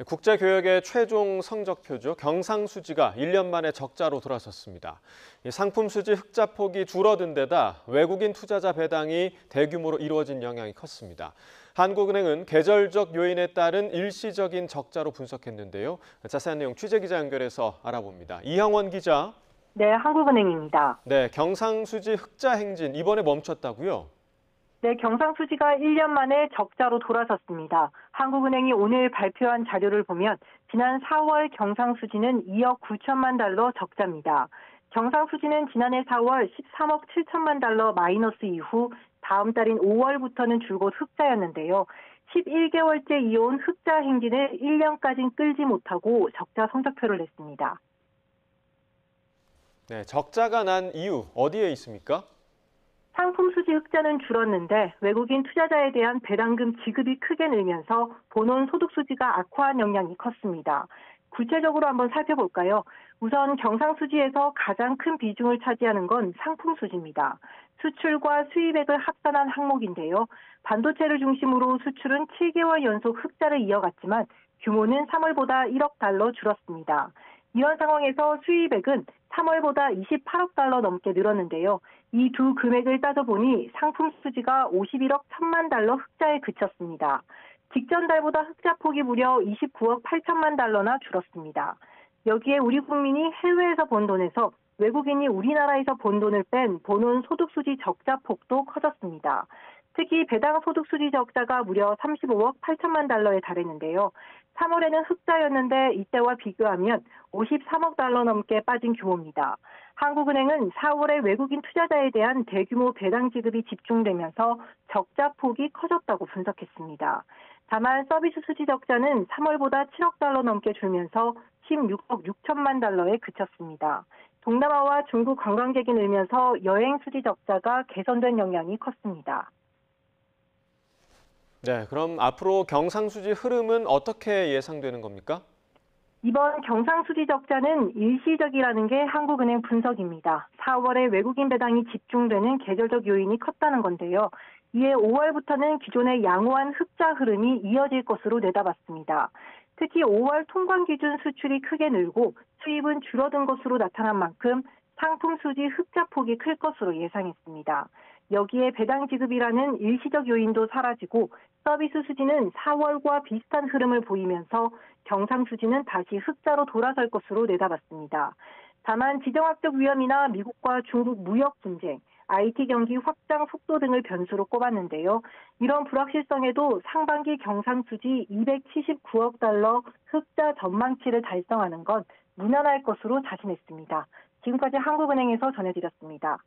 국제교역의 최종 성적표죠. 경상수지가 1년 만에 적자로 돌아섰습니다. 상품 수지 흑자 폭이 줄어든 데다 외국인 투자자 배당이 대규모로 이루어진 영향이 컸습니다. 한국은행은 계절적 요인에 따른 일시적인 적자로 분석했는데요. 자세한 내용 취재기자 연결해서 알아봅니다. 이형원 기자. 네, 한국은행입니다. 네, 경상수지 흑자 행진 이번에 멈췄다고요? 네, 경상수지가 1년 만에 적자로 돌아섰습니다. 한국은행이 오늘 발표한 자료를 보면 지난 4월 경상수지는 2억 9천만 달러 적자입니다. 경상수지는 지난해 4월 13억 7천만 달러 마이너스 이후 다음 달인 5월부터는 줄곧 흑자였는데요. 11개월째 이어온 흑자 행진을 1년까지는 끌지 못하고 적자 성적표를 냈습니다. 네, 적자가 난 이유 어디에 있습니까? 상품 수지 흑자는 줄었는데 외국인 투자자에 대한 배당금 지급이 크게 늘면서 본원 소득 수지가 악화한 영향이 컸습니다. 구체적으로 한번 살펴볼까요? 우선 경상수지에서 가장 큰 비중을 차지하는 건 상품 수지입니다. 수출과 수입액을 합산한 항목인데요. 반도체를 중심으로 수출은 7개월 연속 흑자를 이어갔지만 규모는 3월보다 1억 달러 줄었습니다. 이런 상황에서 수입액은 3월보다 28억 달러 넘게 늘었는데요. 이 두 금액을 따져보니 상품 수지가 51억 1천만 달러 흑자에 그쳤습니다. 직전 달보다 흑자 폭이 무려 29억 8천만 달러나 줄었습니다. 여기에 우리 국민이 해외에서 번 돈에서 외국인이 우리나라에서 번 돈을 뺀 본원 소득 수지 적자 폭도 커졌습니다. 특히 배당 소득 수지 적자가 무려 35억 8천만 달러에 달했는데요. 3월에는 흑자였는데 이때와 비교하면 53억 달러 넘게 빠진 규모입니다. 한국은행은 4월에 외국인 투자자에 대한 대규모 배당 지급이 집중되면서 적자 폭이 커졌다고 분석했습니다. 다만 서비스 수지 적자는 3월보다 7억 달러 넘게 줄면서 16억 6천만 달러에 그쳤습니다. 동남아와 중국 관광객이 늘면서 여행 수지 적자가 개선된 영향이 컸습니다. 네, 그럼 앞으로 경상수지 흐름은 어떻게 예상되는 겁니까? 이번 경상수지 적자는 일시적이라는 게 한국은행 분석입니다. 4월에 외국인 배당이 집중되는 계절적 요인이 컸다는 건데요. 이에 5월부터는 기존의 양호한 흑자 흐름이 이어질 것으로 내다봤습니다. 특히 5월 통관 기준 수출이 크게 늘고 수입은 줄어든 것으로 나타난 만큼 상품 수지 흑자 폭이 클 것으로 예상했습니다. 여기에 배당 지급이라는 일시적 요인도 사라지고 서비스 수지는 4월과 비슷한 흐름을 보이면서 경상수지는 다시 흑자로 돌아설 것으로 내다봤습니다. 다만 지정학적 위험이나 미국과 중국 무역 분쟁, IT 경기 확장 속도 등을 변수로 꼽았는데요. 이런 불확실성에도 상반기 경상수지 279억 달러 흑자 전망치를 달성하는 건 무난할 것으로 자신했습니다. 지금까지 한국은행에서 전해드렸습니다.